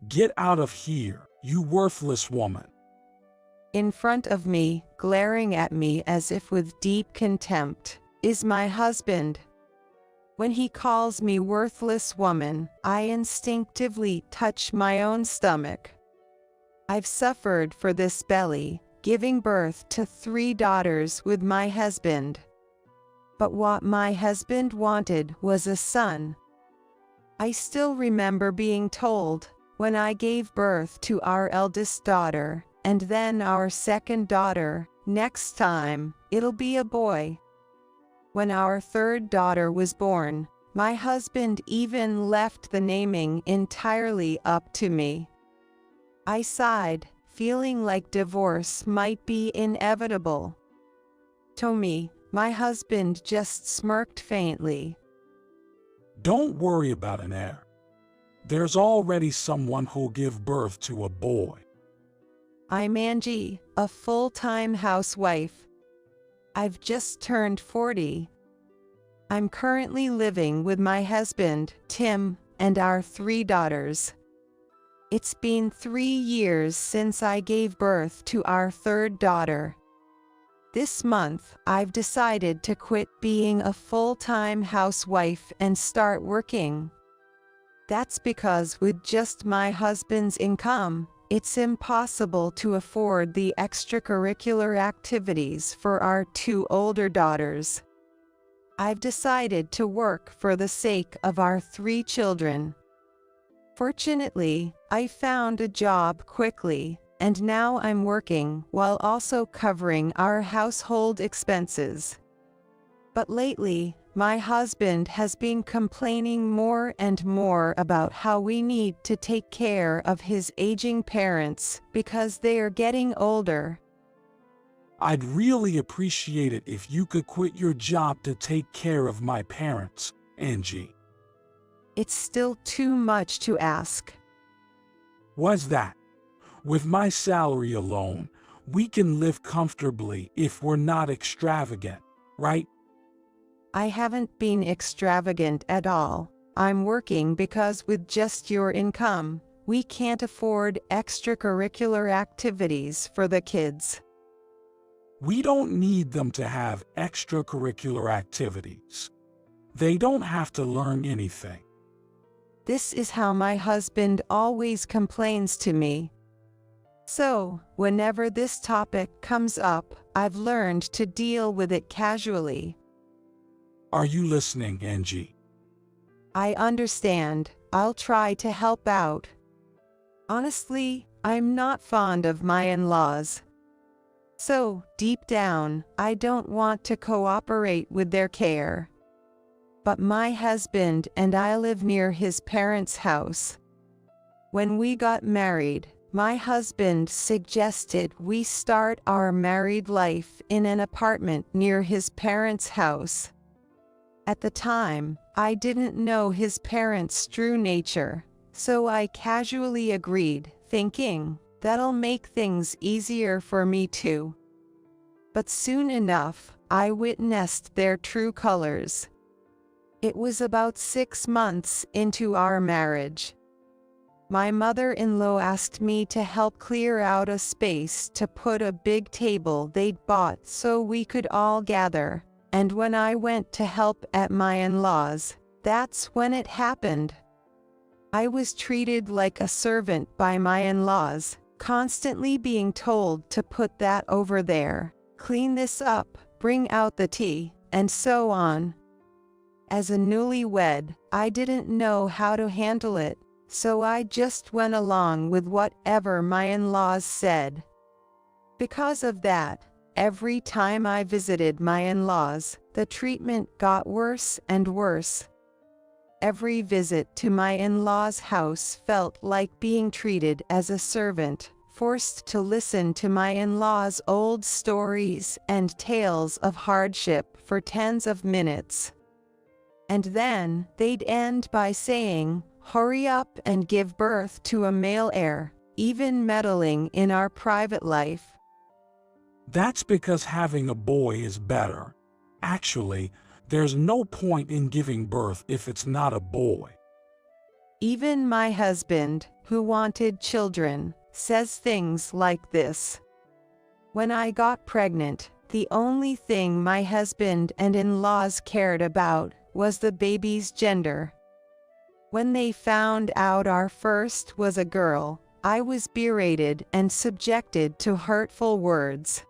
Get out of here, you worthless woman. In front of me, glaring at me as if with deep contempt, is my husband. When he calls me worthless woman, I instinctively touch my own stomach. I've suffered for this belly, giving birth to 3 daughters with my husband. But what my husband wanted was a son. I still remember being told, when I gave birth to our eldest daughter, and then our second daughter, next time, it'll be a boy. When our third daughter was born, my husband even left the naming entirely up to me. I sighed, feeling like divorce might be inevitable. Tommy, my husband, just smirked faintly. Don't worry about an heir. There's already someone who'll give birth to a boy. I'm Angie, a full-time housewife. I've just turned 40. I'm currently living with my husband, Tim, and our 3 daughters. It's been 3 years since I gave birth to our third daughter. This month, I've decided to quit being a full-time housewife and start working. That's because with just my husband's income, it's impossible to afford the extracurricular activities for our 2 older daughters. I've decided to work for the sake of our 3 children. Fortunately, I found a job quickly, and now I'm working while also covering our household expenses. But lately, my husband has been complaining more and more about how we need to take care of his aging parents because they are getting older. I'd really appreciate it if you could quit your job to take care of my parents, Angie. It's still too much to ask. What's that? With my salary alone, we can live comfortably if we're not extravagant, right? I haven't been extravagant at all. I'm working because with just your income, we can't afford extracurricular activities for the kids. We don't need them to have extracurricular activities. They don't have to learn anything. This is how my husband always complains to me. So, whenever this topic comes up, I've learned to deal with it casually. Are you listening, Angie? I understand. I'll try to help out. Honestly, I'm not fond of my in-laws. So, deep down, I don't want to cooperate with their care. But my husband and I live near his parents' house. When we got married, my husband suggested we start our married life in an apartment near his parents' house. At the time, I didn't know his parents' true nature, so I casually agreed, thinking, that'll make things easier for me too. But soon enough, I witnessed their true colors. It was about 6 months into our marriage. My mother-in-law asked me to help clear out a space to put a big table they'd bought so we could all gather. And when I went to help at my in-laws, that's when it happened. I was treated like a servant by my in-laws, constantly being told to put that over there, clean this up, bring out the tea, and so on. As a newlywed, I didn't know how to handle it, so I just went along with whatever my in-laws said. Because of that, every time I visited my in-laws, the treatment got worse and worse. Every visit to my in-laws' house felt like being treated as a servant, forced to listen to my in-laws' old stories and tales of hardship for tens of minutes. And then, they'd end by saying, "Hurry up and give birth to a male heir," even meddling in our private life. That's because having a boy is better. Actually, there's no point in giving birth if it's not a boy. Even my husband, who wanted children, says things like this. When I got pregnant, the only thing my husband and in-laws cared about was the baby's gender. When they found out our first was a girl, I was berated and subjected to hurtful words.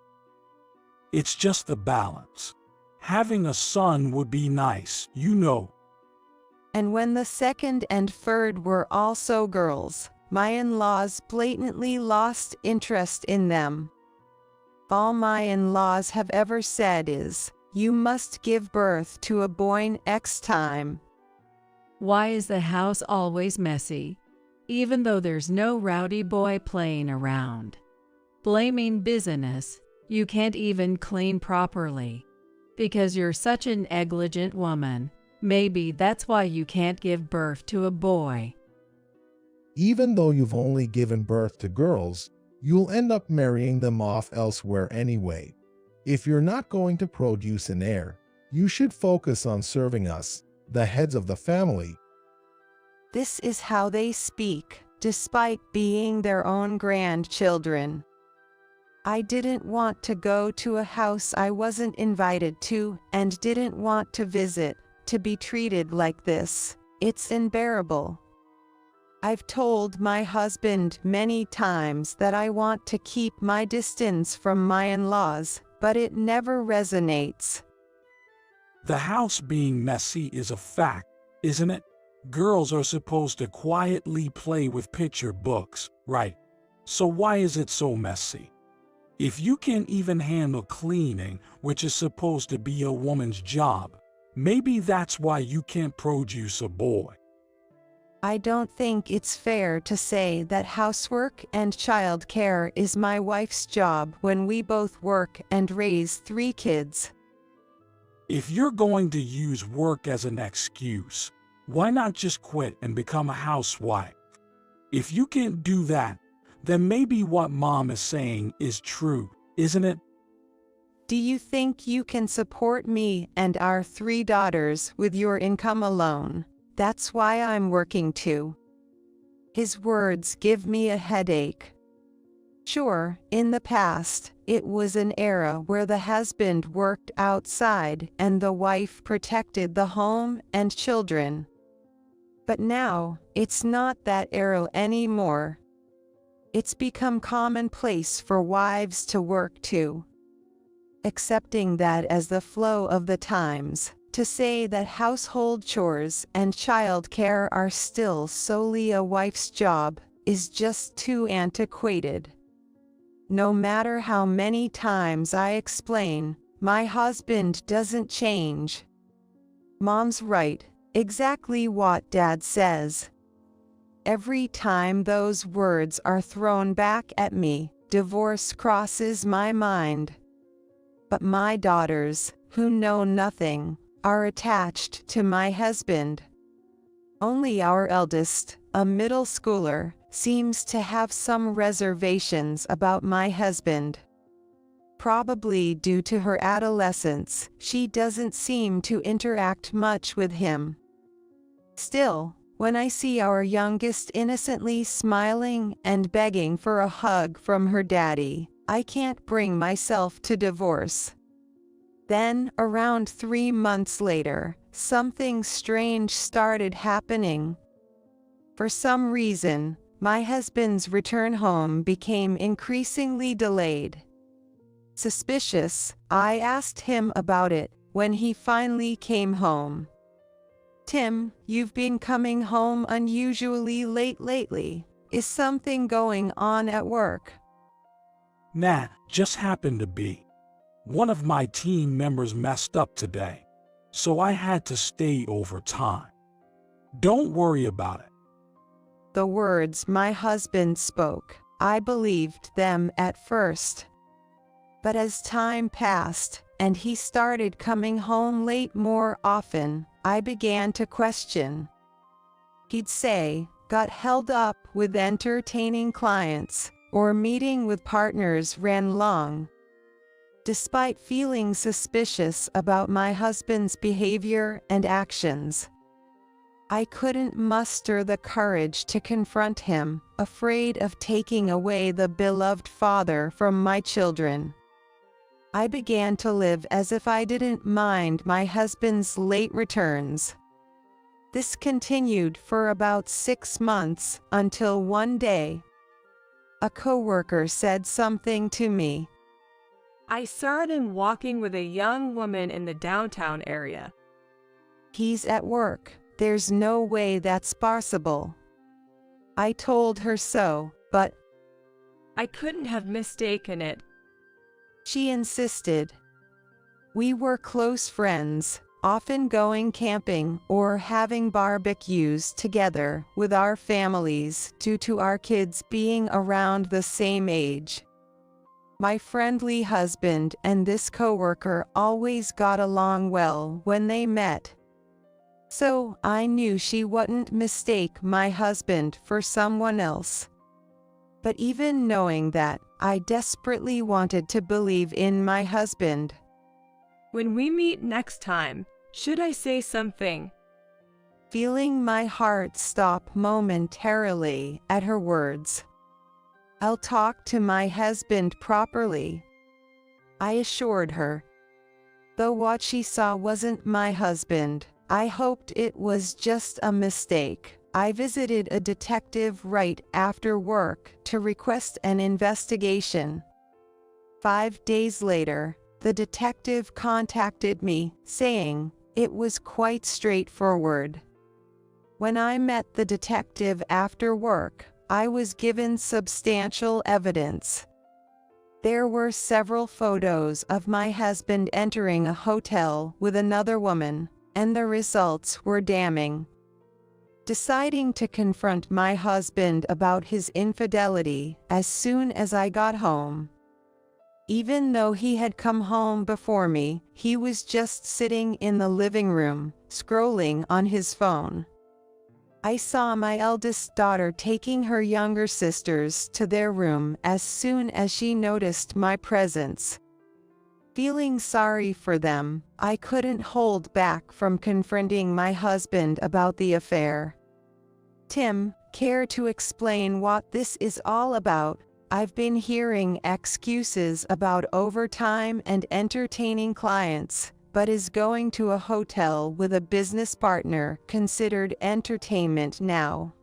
It's just the balance. Having a son would be nice, you know. And when the second and third were also girls, my in-laws blatantly lost interest in them. All my in-laws have ever said is, "You must give birth to a boy next time." Why is the house always messy, even though there's no rowdy boy playing around? Blaming busyness, you can't even clean properly. Because you're such an negligent woman, maybe that's why you can't give birth to a boy. Even though you've only given birth to girls, you'll end up marrying them off elsewhere anyway. If you're not going to produce an heir, you should focus on serving us, the heads of the family. This is how they speak, despite being their own grandchildren. I didn't want to go to a house I wasn't invited to and didn't want to visit, to be treated like this. It's unbearable. I've told my husband many times that I want to keep my distance from my in-laws, but it never resonates. The house being messy is a fact, isn't it? Girls are supposed to quietly play with picture books, right? So why is it so messy? If you can't even handle cleaning, which is supposed to be a woman's job, maybe that's why you can't produce a boy. I don't think it's fair to say that housework and childcare is my wife's job when we both work and raise 3 kids. If you're going to use work as an excuse, why not just quit and become a housewife? If you can't do that, then maybe what Mom is saying is true, isn't it? Do you think you can support me and our 3 daughters with your income alone? That's why I'm working too. His words give me a headache. Sure, in the past, it was an era where the husband worked outside and the wife protected the home and children. But now, it's not that era anymore. It's become commonplace for wives to work too. Accepting that as the flow of the times, to say that household chores and childcare are still solely a wife's job is just too antiquated. No matter how many times I explain, my husband doesn't change. Mom's right, exactly what Dad says. Every time those words are thrown back at me, divorce crosses my mind. But my daughters, who know nothing, are attached to my husband. Only our eldest, a middle schooler, seems to have some reservations about my husband. Probably due to her adolescence, she doesn't seem to interact much with him. Still, when I see our youngest innocently smiling and begging for a hug from her daddy, I can't bring myself to divorce. Then, around 3 months later, something strange started happening. For some reason, my husband's return home became increasingly delayed. Suspicious, I asked him about it when he finally came home. "Tim, you've been coming home unusually late lately. Is something going on at work?" Nah, just happened to be. One of my team members messed up today, so I had to stay overtime. Don't worry about it. The words my husband spoke, I believed them at first. But as time passed, and he started coming home late more often, I began to question. He'd say, got held up with entertaining clients, or meeting with partners ran long. Despite feeling suspicious about my husband's behavior and actions, I couldn't muster the courage to confront him, afraid of taking away the beloved father from my children. I began to live as if I didn't mind my husband's late returns. This continued for about 6 months, until one day, a coworker said something to me. I saw him walking with a young woman in the downtown area. He's at work. There's no way that's possible. I told her so, but I couldn't have mistaken it. she insisted. We were close friends, often going camping or having barbecues together with our families due to our kids being around the same age. My friendly husband and this coworker always got along well when they met. So I knew she wouldn't mistake my husband for someone else. But even knowing that, I desperately wanted to believe in my husband. When we meet next time, should I say something? Feeling my heart stop momentarily at her words. I'll talk to my husband properly, I assured her. Though what she saw wasn't my husband, I hoped it was just a mistake. I visited a detective right after work to request an investigation. 5 days later, the detective contacted me, saying it was quite straightforward. When I met the detective after work, I was given substantial evidence. There were several photos of my husband entering a hotel with another woman, and the results were damning. Deciding to confront my husband about his infidelity as soon as I got home. Even though he had come home before me, he was just sitting in the living room, scrolling on his phone. I saw my eldest daughter taking her younger sisters to their room as soon as she noticed my presence. Feeling sorry for them, I couldn't hold back from confronting my husband about the affair. Tim, care to explain what this is all about? I've been hearing excuses about overtime and entertaining clients, but is going to a hotel with a business partner considered entertainment now?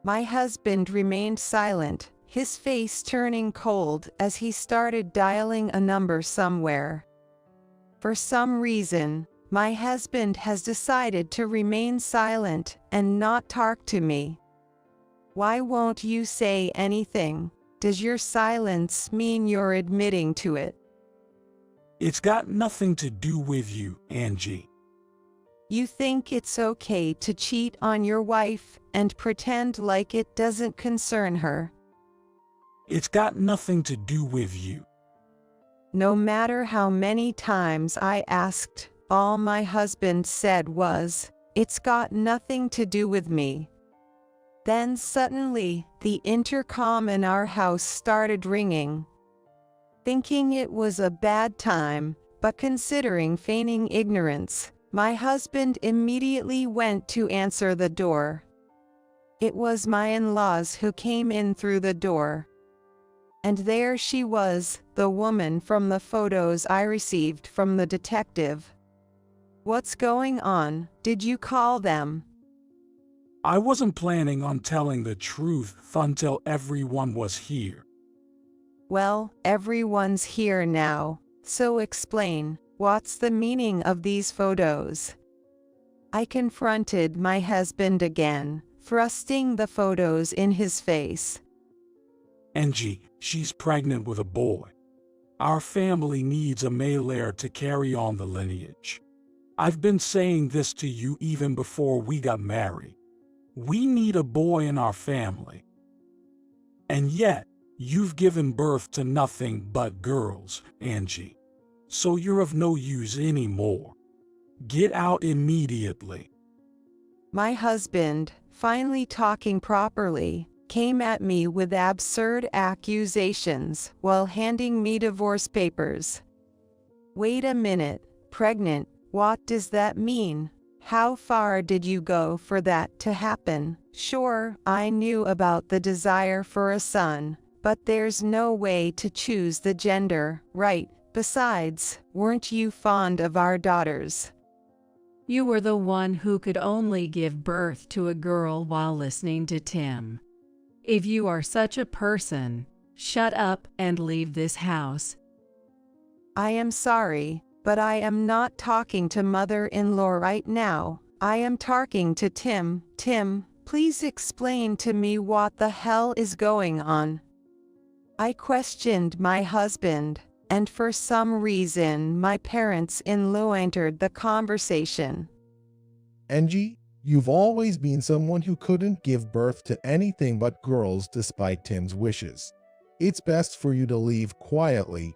My husband remained silent, his face turning cold as he started dialing a number somewhere. For some reason, my husband has decided to remain silent and not talk to me. Why won't you say anything? Does your silence mean you're admitting to it? It's got nothing to do with you, Angie. You think it's okay to cheat on your wife and pretend like it doesn't concern her? It's got nothing to do with you. No matter how many times I asked, all my husband said was, "It's got nothing to do with me." Then suddenly, the intercom in our house started ringing. Thinking it was a bad time, but considering feigning ignorance, my husband immediately went to answer the door. It was my in-laws who came in through the door. And there she was, the woman from the photos I received from the detective. What's going on? Did you call them? I wasn't planning on telling the truth until everyone was here. Well, everyone's here now, so explain, what's the meaning of these photos? I confronted my husband again, thrusting the photos in his face. Angie, she's pregnant with a boy. Our family needs a male heir to carry on the lineage. I've been saying this to you even before we got married. We need a boy in our family. And yet, you've given birth to nothing but girls, Angie. So you're of no use anymore. Get out immediately. My husband, finally talking properly, came at me with absurd accusations while handing me divorce papers. Wait a minute, pregnant, what does that mean? How far did you go for that to happen? Sure, I knew about the desire for a son, but there's no way to choose the gender, right? Besides, weren't you fond of our daughters? You were the one who could only give birth to a girl while listening to Tim. If you are such a person, shut up and leave this house. I am sorry, but I am not talking to mother-in-law right now. I am talking to Tim. Tim, please explain to me what the hell is going on. I questioned my husband, and for some reason my parents-in-law entered the conversation. Angie, you've always been someone who couldn't give birth to anything but girls despite Tim's wishes. It's best for you to leave quietly.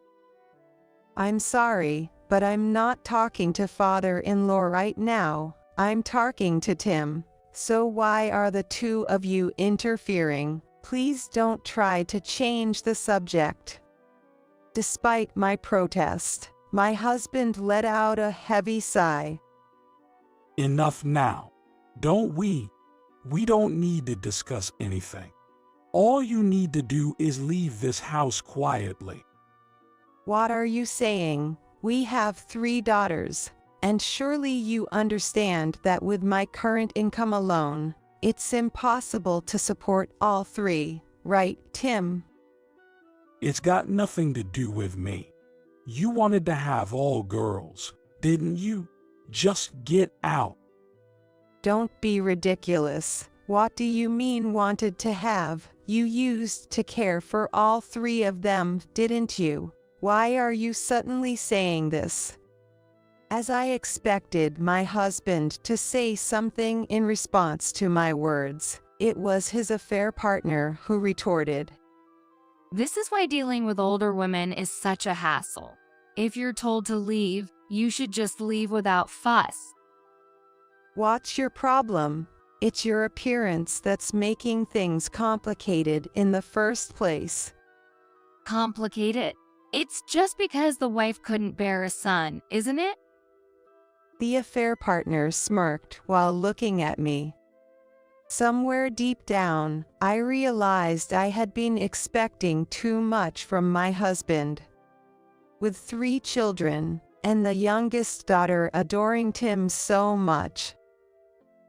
I'm sorry, but I'm not talking to father-in-law right now. I'm talking to Tim. So why are the two of you interfering? Please don't try to change the subject. Despite my protest, my husband let out a heavy sigh. Enough now. Don't we? We don't need to discuss anything. All you need to do is leave this house quietly. What are you saying? We have 3 daughters, and surely you understand that with my current income alone, it's impossible to support all 3, right, Tim? It's got nothing to do with me. You wanted to have all girls, didn't you? Just get out. Don't be ridiculous. What do you mean wanted to have? You used to care for all 3 of them, didn't you? Why are you suddenly saying this? As I expected my husband to say something in response to my words, it was his affair partner who retorted. This is why dealing with older women is such a hassle. If you're told to leave, you should just leave without fuss. What's your problem? It's your appearance that's making things complicated in the first place. Complicated? It's just because the wife couldn't bear a son, isn't it? The affair partner smirked while looking at me. Somewhere deep down, I realized I had been expecting too much from my husband. With 3 children, and the youngest daughter adoring Tim so much,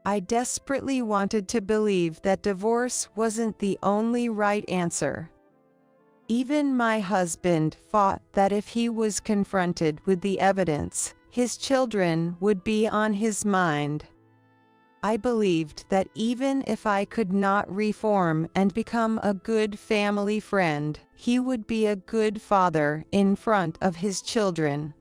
I desperately wanted to believe that divorce wasn't the only right answer. Even my husband thought that if he was confronted with the evidence, his children would be on his mind. I believed that even if I could not reform and become a good family friend, he would be a good father in front of his children.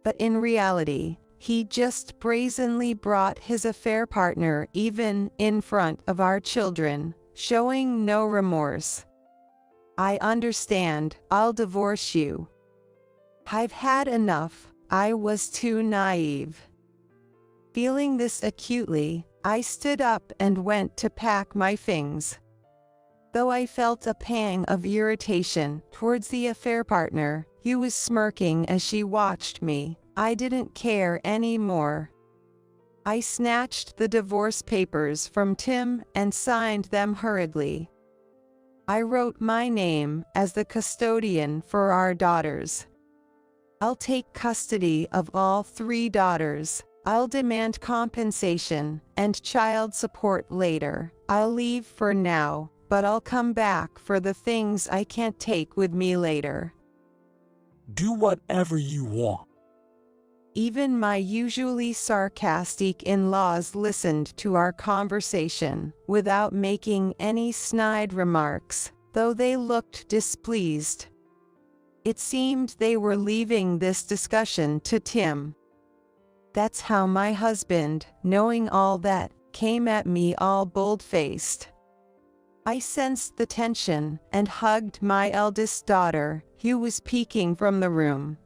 But in reality, he just brazenly brought his affair partner even in front of our children, showing no remorse. I understand, I'll divorce you. I've had enough, I was too naive. Feeling this acutely, I stood up and went to pack my things. Though I felt a pang of irritation towards the affair partner, who was smirking as she watched me, I didn't care anymore. I snatched the divorce papers from Tim and signed them hurriedly. I wrote my name as the custodian for our daughters. I'll take custody of all 3 daughters. I'll demand compensation and child support later. I'll leave for now, but I'll come back for the things I can't take with me later. Do whatever you want. Even my usually sarcastic in-laws listened to our conversation without making any snide remarks, though they looked displeased. It seemed they were leaving this discussion to Tim. That's how my husband, knowing all that, came at me all bold-faced. I sensed the tension and hugged my eldest daughter, who was peeking from the room.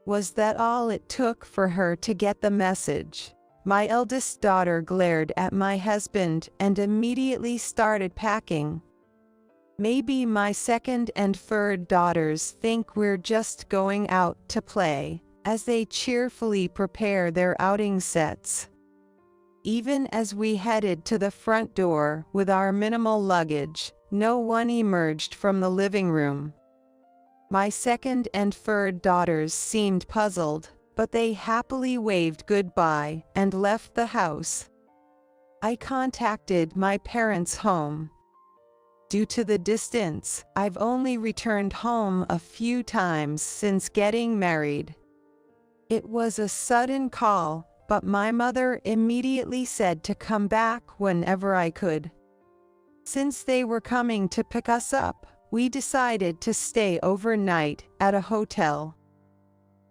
Was that all it took for her to get the message? My eldest daughter glared at my husband and immediately started packing. Maybe my second and third daughters think we're just going out to play, as they cheerfully prepare their outing sets. Even as we headed to the front door with our minimal luggage, no one emerged from the living room. My second and third daughters seemed puzzled, but they happily waved goodbye and left the house. I contacted my parents' home. Due to the distance, I've only returned home a few times since getting married. It was a sudden call, but my mother immediately said to come back whenever I could. Since they were coming to pick us up, we decided to stay overnight at a hotel.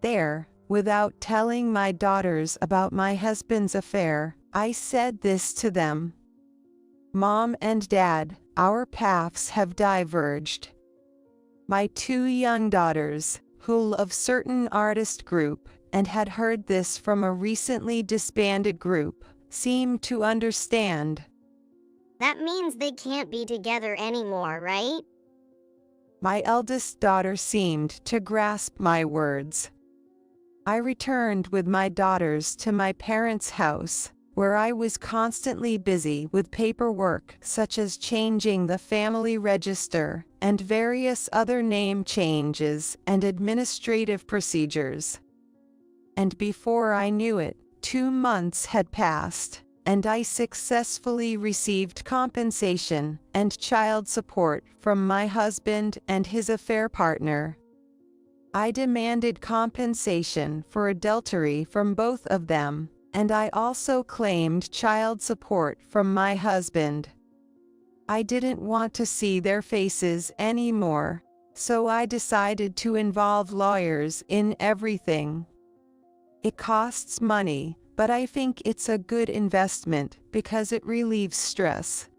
There, without telling my daughters about my husband's affair, I said this to them. Mom and Dad, our paths have diverged. My two young daughters, who love certain artist group and had heard this from a recently disbanded group, seemed to understand. That means they can't be together anymore, right? My eldest daughter seemed to grasp my words. I returned with my daughters to my parents' house, where I was constantly busy with paperwork such as changing the family register and various other name changes and administrative procedures. And before I knew it, 2 months had passed, and I successfully received compensation and child support from my husband and his affair partner. I demanded compensation for adultery from both of them, and I also claimed child support from my husband. I didn't want to see their faces anymore, so I decided to involve lawyers in everything. It costs money, but I think it's a good investment because it relieves stress.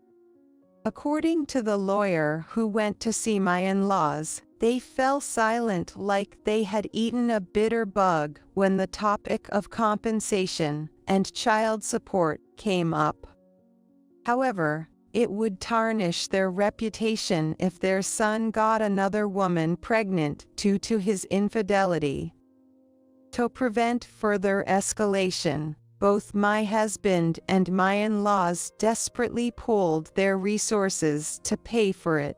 According to the lawyer who went to see my in-laws, they fell silent like they had eaten a bitter bug when the topic of compensation and child support came up. However, it would tarnish their reputation if their son got another woman pregnant due to his infidelity. To prevent further escalation, both my husband and my in-laws desperately pooled their resources to pay for it.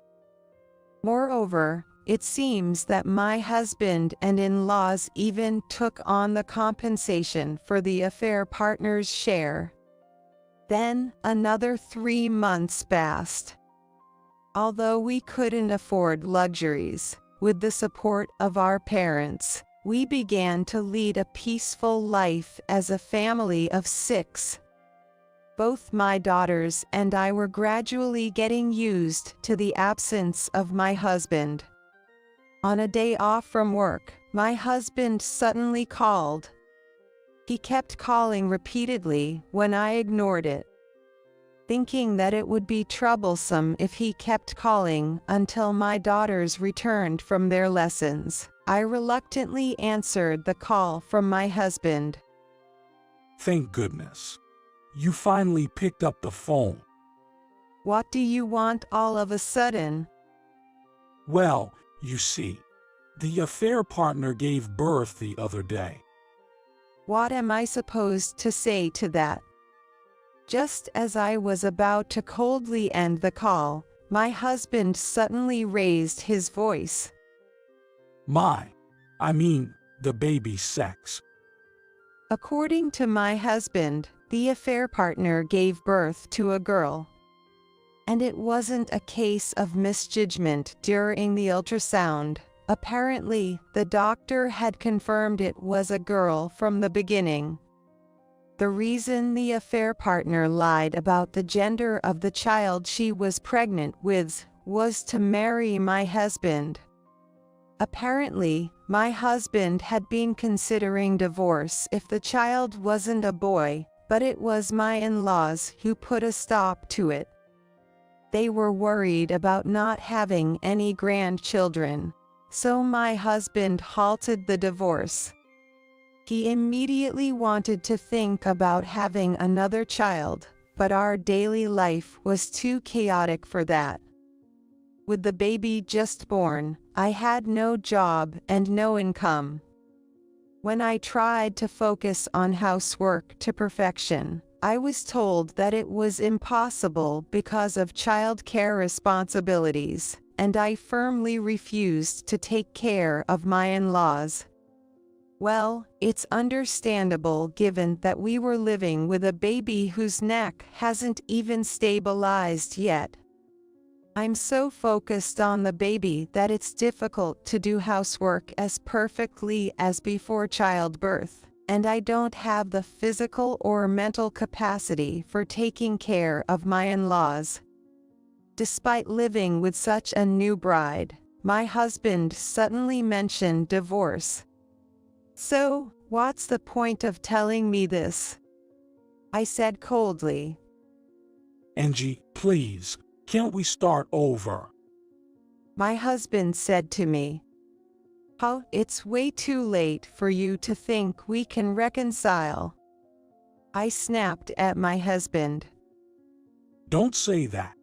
Moreover, it seems that my husband and in-laws even took on the compensation for the affair partner's share. Then, another 3 months passed. Although we couldn't afford luxuries, with the support of our parents, we began to lead a peaceful life as a family of 6. Both my daughters and I were gradually getting used to the absence of my husband. On a day off from work, my husband suddenly called. He kept calling repeatedly when I ignored it. Thinking that it would be troublesome if he kept calling until my daughters returned from their lessons, I reluctantly answered the call from my husband. Thank goodness. You finally picked up the phone. What do you want all of a sudden? Well, you see, the affair partner gave birth the other day. What am I supposed to say to that? Just as I was about to coldly end the call, my husband suddenly raised his voice. The baby's sex. According to my husband, the affair partner gave birth to a girl. And it wasn't a case of misjudgment during the ultrasound. Apparently, the doctor had confirmed it was a girl from the beginning. The reason the affair partner lied about the gender of the child she was pregnant with was to marry my husband. Apparently, my husband had been considering divorce if the child wasn't a boy, but it was my in-laws who put a stop to it. They were worried about not having any grandchildren, so my husband halted the divorce. He immediately wanted to think about having another child, but our daily life was too chaotic for that. With the baby just born, I had no job and no income. When I tried to focus on housework to perfection, I was told that it was impossible because of childcare responsibilities, and I firmly refused to take care of my in-laws. Well, it's understandable given that we were living with a baby whose neck hasn't even stabilized yet. I'm so focused on the baby that it's difficult to do housework as perfectly as before childbirth, and I don't have the physical or mental capacity for taking care of my in-laws. Despite living with such a new bride, my husband suddenly mentioned divorce. So, what's the point of telling me this? I said coldly. Angie, please, can't we start over? My husband said to me, "Oh, it's way too late for you to think we can reconcile." I snapped at my husband. Don't say that.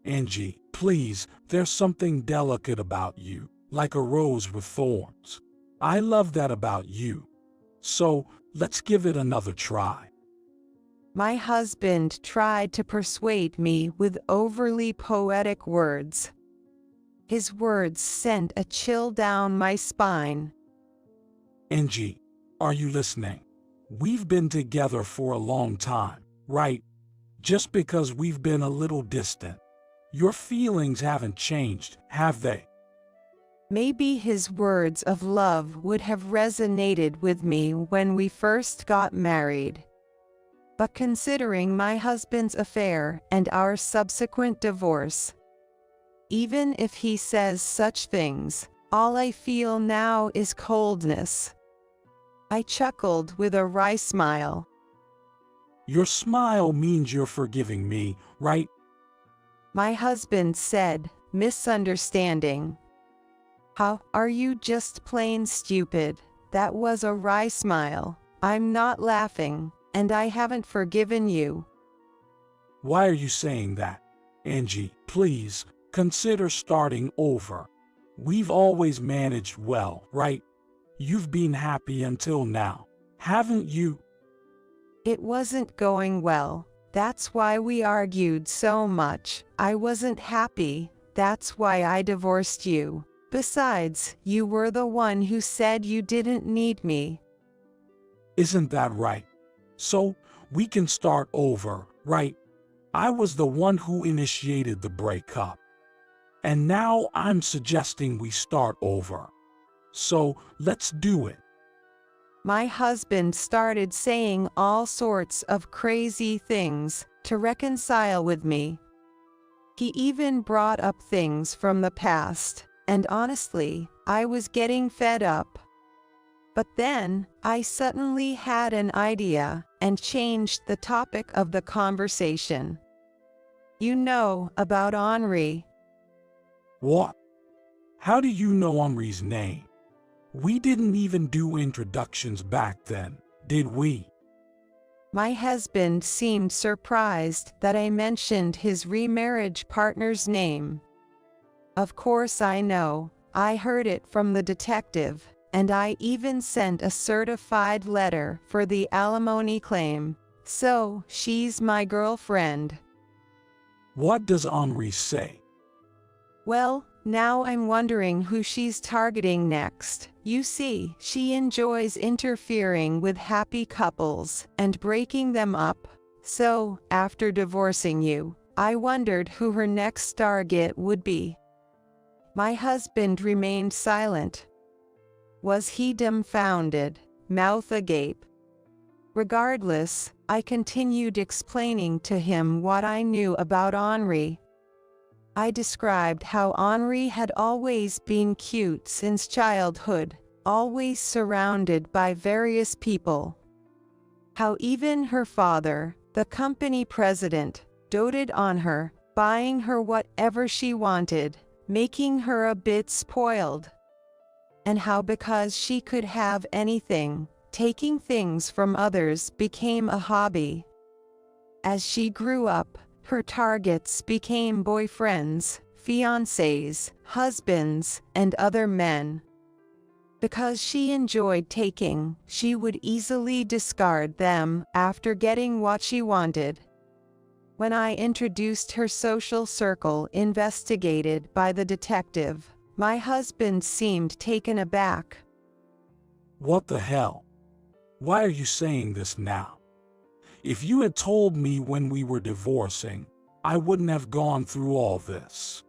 Angie, please, there's something delicate about you, like a rose with thorns. I love that about you. So, let's give it another try. My husband tried to persuade me with overly poetic words. His words sent a chill down my spine. Angie, are you listening? We've been together for a long time, right? Just because we've been a little distant. Your feelings haven't changed, have they? Maybe his words of love would have resonated with me when we first got married. But considering my husband's affair and our subsequent divorce, even if he says such things, all I feel now is coldness. I chuckled with a wry smile. Your smile means you're forgiving me, right? My husband said, misunderstanding. How are you just plain stupid? That was a wry smile. I'm not laughing, and I haven't forgiven you. Why are you saying that? Angie, please, consider starting over. We've always managed well, right? You've been happy until now, haven't you? It wasn't going well. That's why we argued so much. I wasn't happy. That's why I divorced you. Besides, you were the one who said you didn't need me. Isn't that right? So, we can start over, right? I was the one who initiated the breakup. And now I'm suggesting we start over. So, let's do it. My husband started saying all sorts of crazy things to reconcile with me. He even brought up things from the past, and honestly, I was getting fed up. But then, I suddenly had an idea and changed the topic of the conversation. You know about Henri. What? How do you know Henri's name? We didn't even do introductions back then, did we? My husband seemed surprised that I mentioned his remarriage partner's name. Of course I know. I heard it from the detective, and I even sent a certified letter for the alimony claim. So, she's my girlfriend. What does Henri say? Well, now I'm wondering who she's targeting next. You see, she enjoys interfering with happy couples and breaking them up. So, after divorcing you, I wondered who her next target would be. My husband remained silent. Was he dumbfounded, mouth agape? Regardless, I continued explaining to him what I knew about Henri. I described how Henri had always been cute since childhood, always surrounded by various people. How even her father, the company president, doted on her, buying her whatever she wanted, making her a bit spoiled. And how because she could have anything, taking things from others became a hobby. As she grew up, her targets became boyfriends, fiancés, husbands, and other men. Because she enjoyed taking, she would easily discard them after getting what she wanted. When I introduced her social circle investigated by the detective, my husband seemed taken aback. What the hell? Why are you saying this now? If you had told me when we were divorcing, I wouldn't have gone through all this.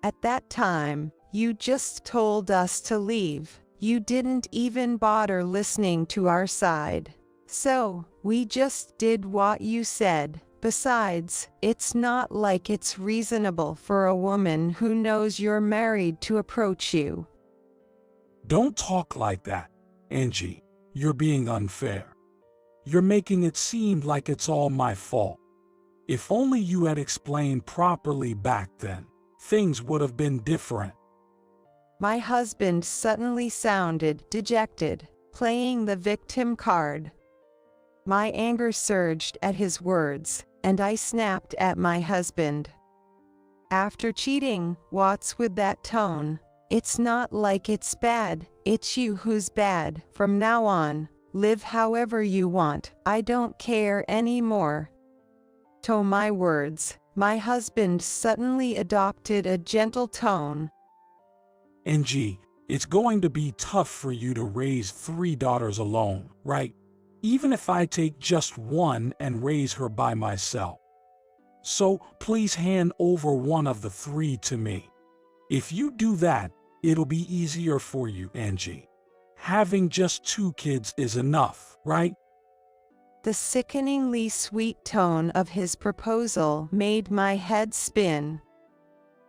At that time, you just told us to leave. You didn't even bother listening to our side. So, we just did what you said. Besides, it's not like it's reasonable for a woman who knows you're married to approach you. Don't talk like that, Angie. You're being unfair. You're making it seem like it's all my fault. If only you had explained properly back then, things would have been different. My husband suddenly sounded dejected, playing the victim card. My anger surged at his words, and I snapped at my husband. After cheating, what's with that tone? It's not like it's bad, it's you who's bad. From now on, live however you want. I don't care anymore. To my words, my husband suddenly adopted a gentle tone. Angie, it's going to be tough for you to raise 3 daughters alone, right? Even if I take just one and raise her by myself. So please hand over one of the 3 to me. If you do that, it'll be easier for you, Angie. Having just 2 kids is enough, right? The sickeningly sweet tone of his proposal made my head spin.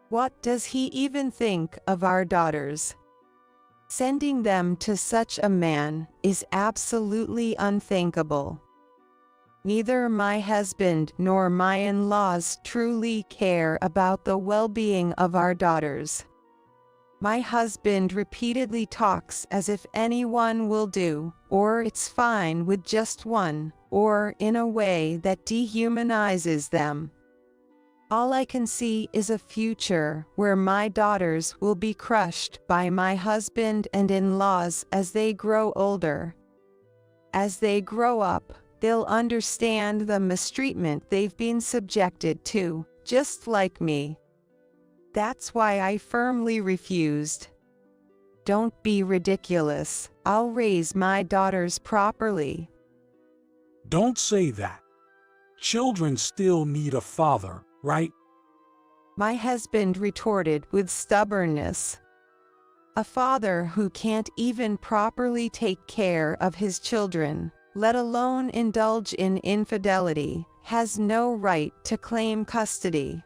What does he even think of our daughters? Sending them to such a man is absolutely unthinkable. Neither my husband nor my in-laws truly care about the well-being of our daughters. My husband repeatedly talks as if anyone will do, or it's fine with just one, or in a way that dehumanizes them. All I can see is a future where my daughters will be crushed by my husband and in-laws as they grow older. As they grow up, they'll understand the mistreatment they've been subjected to, just like me. That's why I firmly refused. Don't be ridiculous. I'll raise my daughters properly. Don't say that. Children still need a father, right? My husband retorted with stubbornness. A father who can't even properly take care of his children, let alone indulge in infidelity, has no right to claim custody.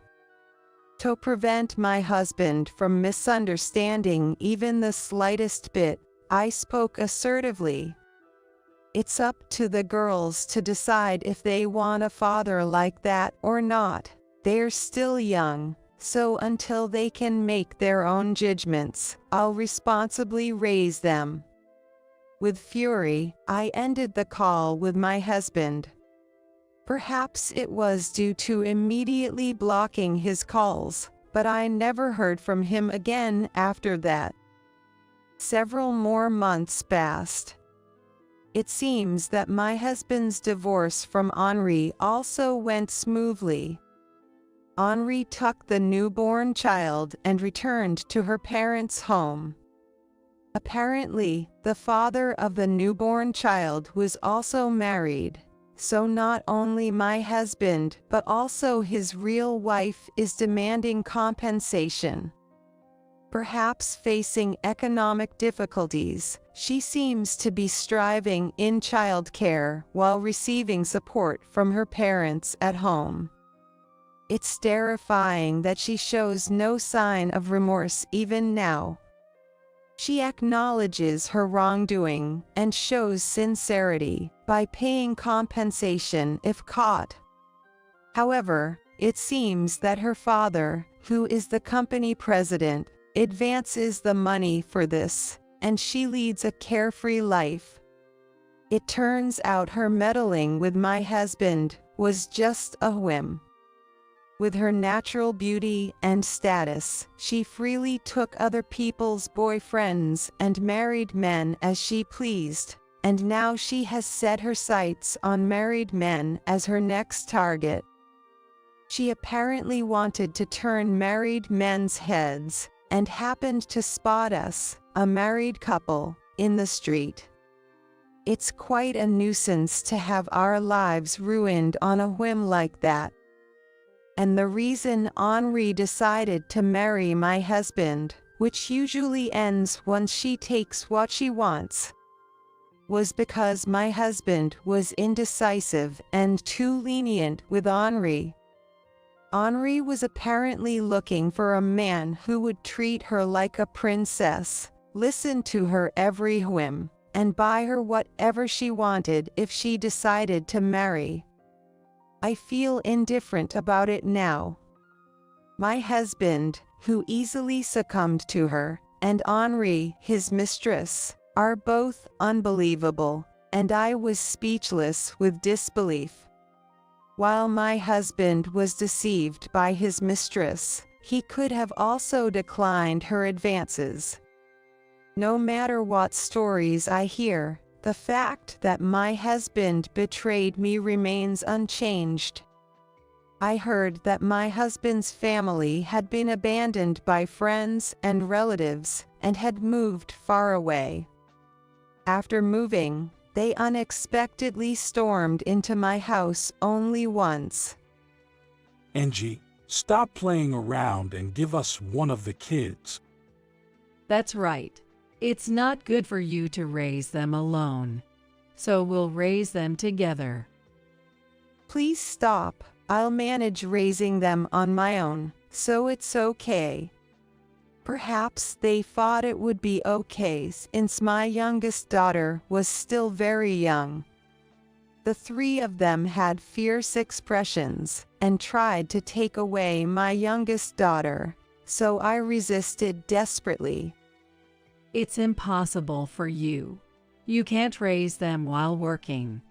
To prevent my husband from misunderstanding even the slightest bit, I spoke assertively. It's up to the girls to decide if they want a father like that or not. They're still young, so until they can make their own judgments, I'll responsibly raise them. With fury, I ended the call with my husband. Perhaps it was due to immediately blocking his calls, but I never heard from him again after that. Several more months passed. It seems that my husband's divorce from Henri also went smoothly. Henri took the newborn child and returned to her parents' home. Apparently, the father of the newborn child was also married. So not only my husband but also his real wife is demanding compensation. Perhaps facing economic difficulties, she seems to be striving in childcare while receiving support from her parents at home. It's terrifying that she shows no sign of remorse even now. She acknowledges her wrongdoing and shows sincerity by paying compensation if caught. However, it seems that her father, who is the company president, advances the money for this, and she leads a carefree life. It turns out her meddling with my husband was just a whim. With her natural beauty and status, she freely took other people's boyfriends and married men as she pleased, and now she has set her sights on married men as her next target. She apparently wanted to turn married men's heads, and happened to spot us, a married couple, in the street. It's quite a nuisance to have our lives ruined on a whim like that. And the reason Henri decided to marry my husband, which usually ends once she takes what she wants, was because my husband was indecisive and too lenient with Henri. Henri was apparently looking for a man who would treat her like a princess, listen to her every whim, and buy her whatever she wanted if she decided to marry. I feel indifferent about it now. My husband, who easily succumbed to her, and Henri, his mistress, are both unbelievable, and I was speechless with disbelief. While my husband was deceived by his mistress, he could have also declined her advances. No matter what stories I hear, the fact that my husband betrayed me remains unchanged. I heard that my husband's family had been abandoned by friends and relatives and had moved far away. After moving, they unexpectedly stormed into my house only once. Angie, stop playing around and give us one of the kids. That's right. It's not good for you to raise them alone. So we'll raise them together. Please stop. I'll manage raising them on my own, so it's okay. Perhaps they thought it would be okay since my youngest daughter was still very young. The three of them had fierce expressions and tried to take away my youngest daughter, so I resisted desperately. It's impossible for you. You can't raise them while working.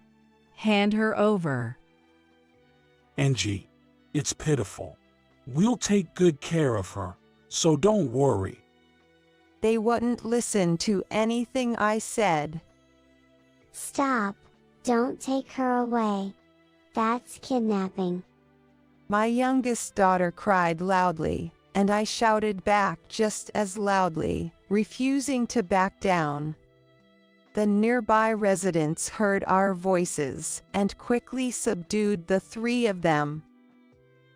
Hand her over. Angie, it's pitiful. We'll take good care of her, so don't worry. They wouldn't listen to anything I said. Stop. Don't take her away. That's kidnapping. My youngest daughter cried loudly, and I shouted back just as loudly, refusing to back down. The nearby residents heard our voices and quickly subdued the three of them.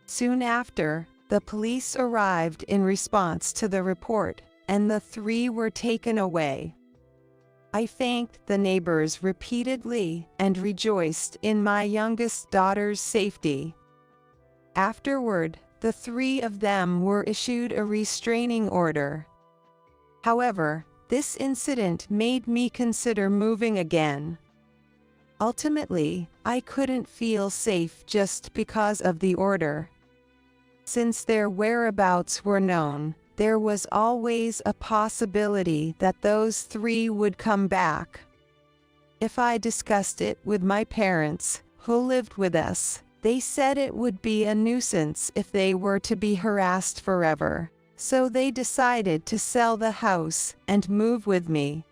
Soon after, the police arrived in response to the report, and the three were taken away. I thanked the neighbors repeatedly and rejoiced in my youngest daughter's safety. Afterward, the three of them were issued a restraining order. However, this incident made me consider moving again. Ultimately, I couldn't feel safe just because of the order. Since their whereabouts were known, there was always a possibility that those three would come back. If I discussed it with my parents, who lived with us, they said it would be a nuisance if they were to be harassed forever, so they decided to sell the house and move with me.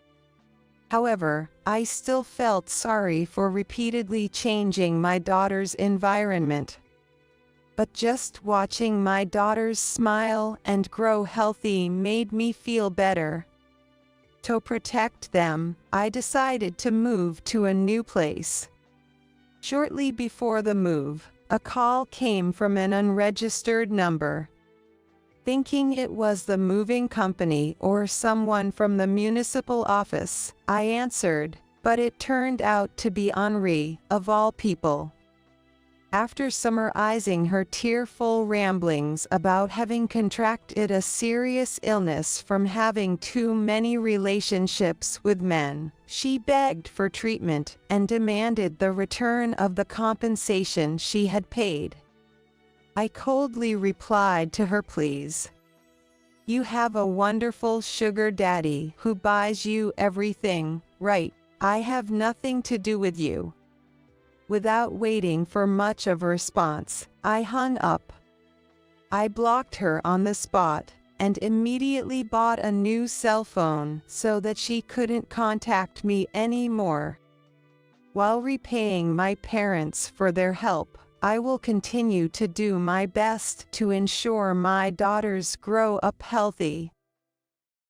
However, I still felt sorry for repeatedly changing my daughter's environment. But just watching my daughters smile and grow healthy made me feel better. To protect them, I decided to move to a new place. Shortly before the move, a call came from an unregistered number. Thinking it was the moving company or someone from the municipal office, I answered, but it turned out to be Henri, of all people. After summarizing her tearful ramblings about having contracted a serious illness from having too many relationships with men, she begged for treatment and demanded the return of the compensation she had paid. I coldly replied to her pleas. "You have a wonderful sugar daddy who buys you everything, right? I have nothing to do with you." Without waiting for much of a response, I hung up. I blocked her on the spot and immediately bought a new cell phone so that she couldn't contact me anymore. While repaying my parents for their help, I will continue to do my best to ensure my daughters grow up healthy.